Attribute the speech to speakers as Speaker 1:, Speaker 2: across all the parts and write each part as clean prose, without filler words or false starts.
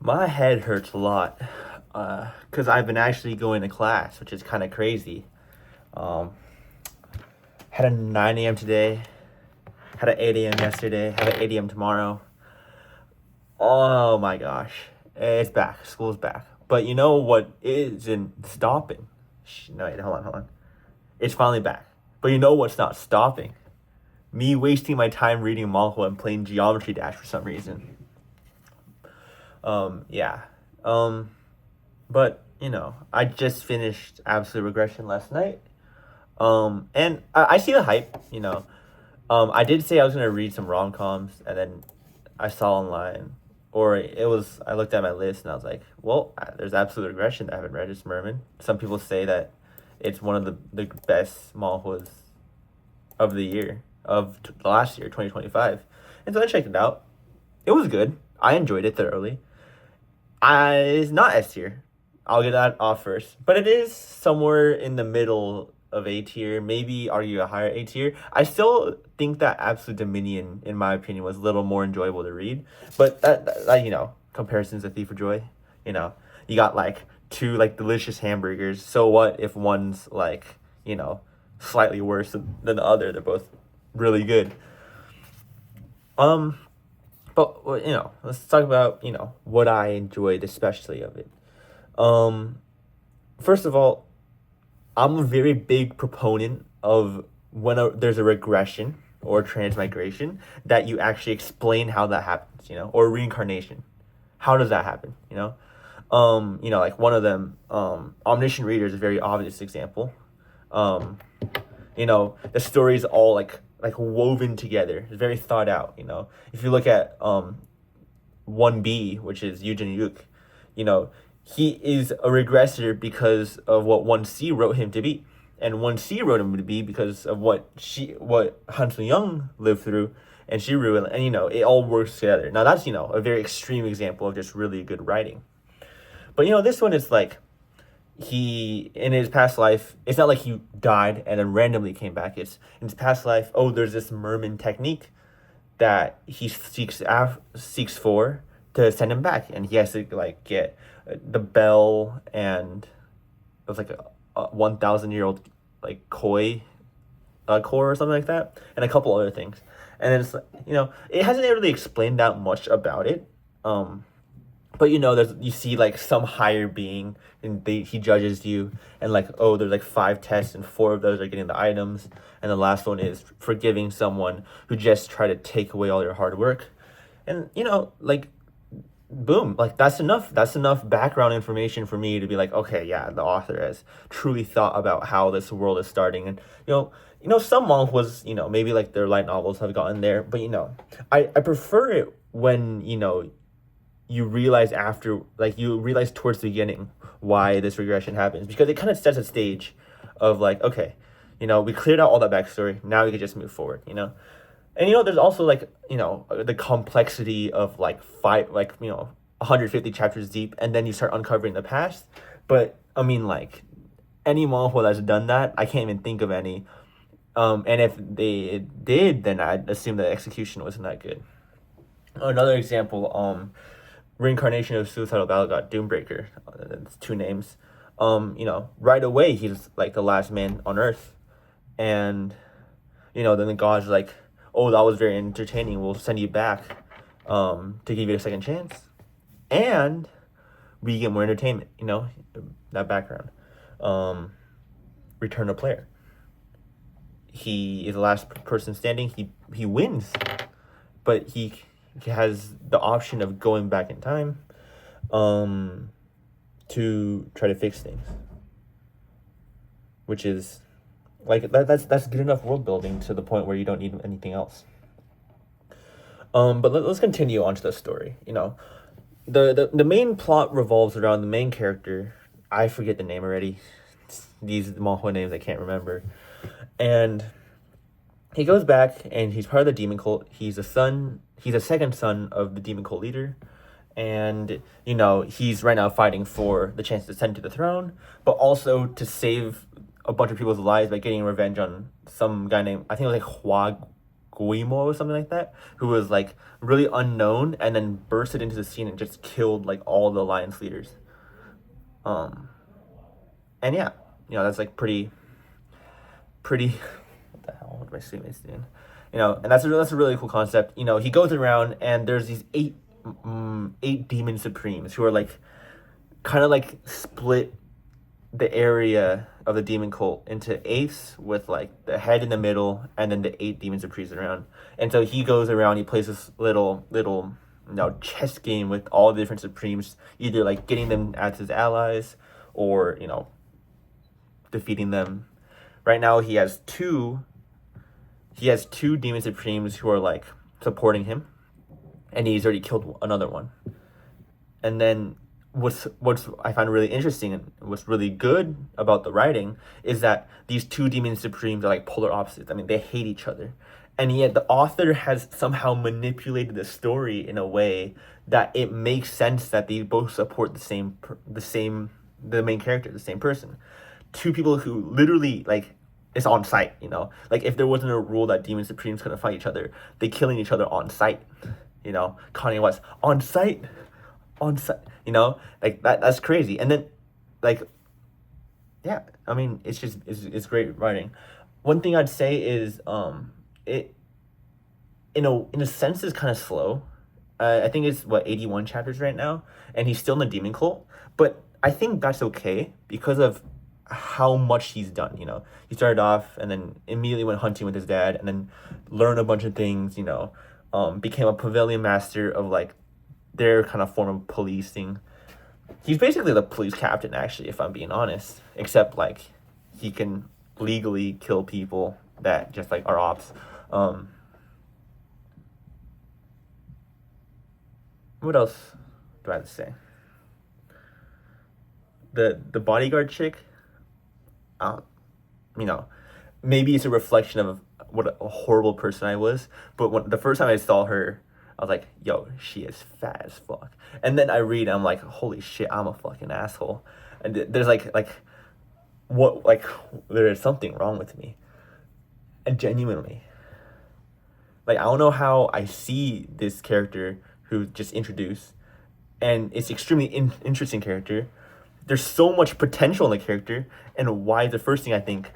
Speaker 1: My head hurts a lot because I've been actually going to class, which is kind of crazy. Um, had a 9 a.m. today, had an 8 a.m. yesterday, have an 8 a.m. tomorrow. Oh my gosh. It's back. School's back. But you know what isn't stopping? No, wait, hold on. It's finally back. But you know what's not stopping? Me wasting my time reading manga and playing Geometry Dash for some reason. Yeah. Um, but I just finished Absolute Regression last night. And I see the hype. I did say I was gonna read some rom coms, and then I saw online, or I looked at my list and I was like, well, there's Absolute Regression that I haven't read. It's Merman. Some people say that it's one of the best manhwas of the year the last year, 2025, and so I checked it out. It was good. I enjoyed it thoroughly. It's not S tier. I'll get that off first. But it is somewhere in the middle of A tier, maybe argue a higher A tier. I still think that Absolute Dominion, in my opinion, was a little more enjoyable to read. But comparisons to Thief of Joy, you got like two like delicious hamburgers. So what if one's like, slightly worse than the other? They're both really good. But let's talk about what I enjoyed especially of it. First of all, I'm a very big proponent of when there's a regression or transmigration that you actually explain how that happens, or reincarnation. How does that happen? Like one of them, Omniscient Reader is a very obvious example. The story is all like woven together. It's very thought out. If you look at 1B, which is Eugen Yuk, he is a regressor because of what 1C wrote him to be. And 1C wrote him to be because of what Hansun Young lived through and Shiru, and it all works together. Now that's, a very extreme example of just really good writing. But this one is like he in his past life, it's not like he died and then randomly came back. It's in his past life, there's this merman technique that he seeks for to send him back, and he has to like get the bell, and it was like a 1,000-year-old like koi core or something like that, and a couple other things. And then it's it hasn't really explained that much about it. But you see like some higher being, and he judges you, and like, there's like 5 tests, and 4 of those are getting the items, and the last one is forgiving someone who just tried to take away all your hard work. And like, boom, like that's enough background information for me to be like, okay, yeah, the author has truly thought about how this world is starting. And some manhwas, maybe like their light novels have gotten there, but I prefer it when you realize towards the beginning why this regression happens, because it kind of sets a stage of like, okay, we cleared out all that backstory, now we can just move forward. And there's also like the complexity of like 150 chapters deep, and then you start uncovering the past. But I mean, like, any manhwa that's done that, I can't even think of any. And if they did, then I'd assume the execution wasn't that good. Another example, Reincarnation of Suicidal Battle God Doombreaker. It's 2 names. Right away he's like the last man on Earth, and then the god's like, oh, that was very entertaining. We'll send you back, to give you a second chance, and we get more entertainment. That background. Return to player. He is the last person standing. He wins, but he has the option of going back in time to try to fix things, which is like that's good enough world building to the point where you don't need anything else. But let's continue on to the story. The main plot revolves around the main character. I forget the name already. These manhwa names I can't remember. And he goes back, and he's part of the demon cult. He's a second son of the demon cult leader. And, he's right now fighting for the chance to ascend to the throne, but also to save a bunch of people's lives by getting revenge on some guy named, I think it was like Guimo or something like that, who was like really unknown and then bursted into the scene and just killed like all the alliance leaders. Um, and yeah, that's like pretty. What the hell? What am I seeing? And that's a really cool concept. He goes around and there's these eight demon supremes who are like kind of like split the area of the demon cult into eighths, with like the head in the middle and then the eight demon supremes around. And so he goes around, he plays this little chess game with all the different supremes, either like getting them as his allies or defeating them. Right now he has two demon supremes who are like supporting him, and he's already killed another one. And then what's I find really interesting and what's really good about the writing is that these two demon supremes are like polar opposites. I mean, they hate each other, and yet the author has somehow manipulated the story in a way that it makes sense that they both support the main character, the same person. Two people who literally like it's on site. Like if there wasn't a rule that demon supremes couldn't fight each other, they killing each other on site. Kanye West on site, like that's crazy. And then like, yeah, I mean, it's great writing. One thing I'd say is it in a sense is kind of slow. I think it's 81 chapters right now, and he's still in the demon cult, but I think that's okay because of how much he's done. He started off and then immediately went hunting with his dad and then learned a bunch of things. Became a pavilion master of like their kind of form of policing. He's basically the police captain, actually, if I'm being honest, except like he can legally kill people that just like are ops. What else do I have to say? The bodyguard chick, maybe it's a reflection of what a horrible person I was, but the first time I saw her, I was like, yo, she is fat as fuck. And then I read, I'm like, holy shit, I'm a fucking asshole. And there's there is something wrong with me. And genuinely, like, I don't know how I see this character who just introduced, and it's extremely interesting character. There's so much potential in the character, and why the first thing I think,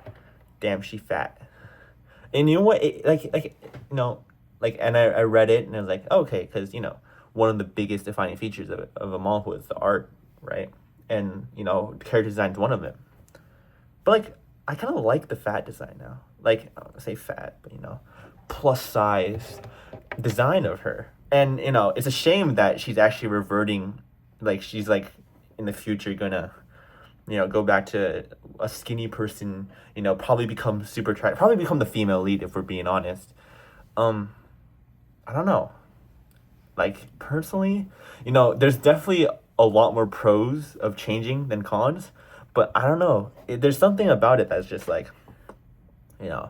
Speaker 1: damn, she fat. And you know what? And I read it and I was like, okay, because one of the biggest defining features of a manga is the art, right? And character design is one of them. But like, I kind of like the fat design now. Like, I don't wanna say fat, but plus size design of her. And it's a shame that she's actually reverting. Like, she's like in the future gonna go back to a skinny person, probably become super attractive, probably become the female lead, if we're being honest. I don't know. Like, personally, there's definitely a lot more pros of changing than cons, but I don't know. There's something about it that's just like, it'd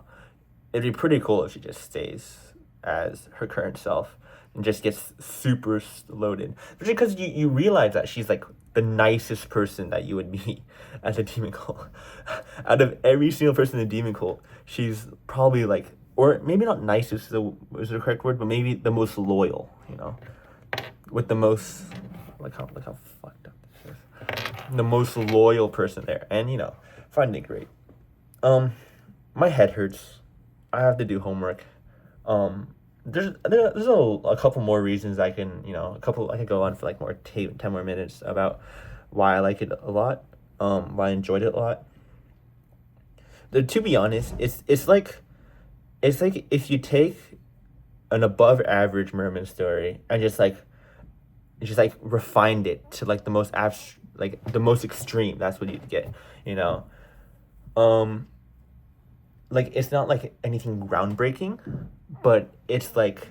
Speaker 1: be pretty cool if she just stays as her current self and just gets super loaded. Especially because you realize that she's like the nicest person that you would meet at the demon cult. Out of every single person in the demon cult, she's probably like, or maybe not nicest is the correct word, but maybe the most loyal, with the most, look how fucked up this is. The most loyal person there, and finding it great. My head hurts. I have to do homework. There's a couple more reasons I can, I could go on for like 10 more minutes about why I like it a lot, why I enjoyed it a lot. To be honest, it's like if you take an above average merman story and just refined it to like the most the most extreme, that's what you'd get, like, it's not like anything groundbreaking, but it's like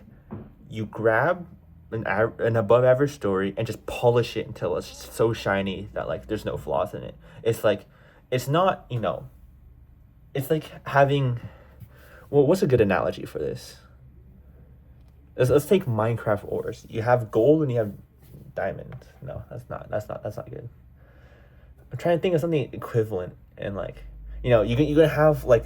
Speaker 1: you grab an above average story and just polish it until it's so shiny that like there's no flaws in it. It's like, it's not, it's like having, well, what's a good analogy for this? Let's take Minecraft ores. You have gold and you have diamonds. No, that's not good. I'm trying to think of something equivalent, and like, you're gonna have like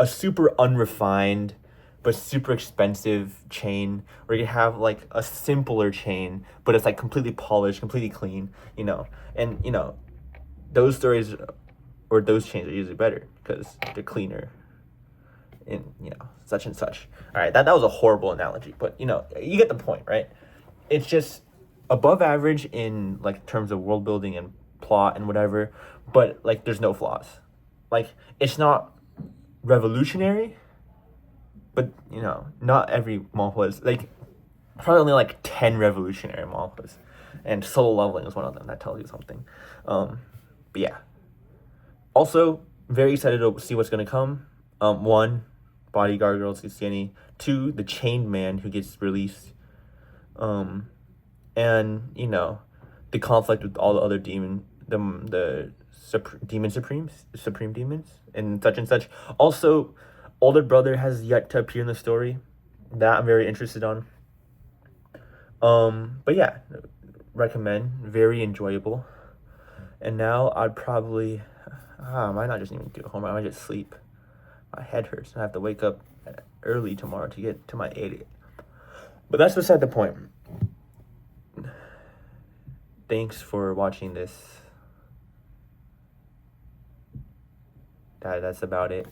Speaker 1: a super unrefined but super expensive chain, or you have like a simpler chain but it's like completely polished, completely clean, and those stories or those chains are usually better because they're cleaner and such and such. All right, that was a horrible analogy, but you get the point, right? It's just above average in like terms of world building and plot and whatever, but like there's no flaws. Like it's not revolutionary, but not every manhwa is like, probably only like 10 revolutionary manhwas, and solo leveling is one of them. That tells you something. But yeah, also very excited to see what's gonna come. One, bodyguard girls gets skinny. Two, the chained man who gets released. And the conflict with all the other supreme demons, and such. Also, older brother has yet to appear in the story. That I'm very interested on. But yeah, recommend. Very enjoyable. And now I'd probably, I might not just even do homework. I might just sleep. My head hurts. I have to wake up early tomorrow to get to my 8. But that's beside the point. Thanks for watching this. That's about it.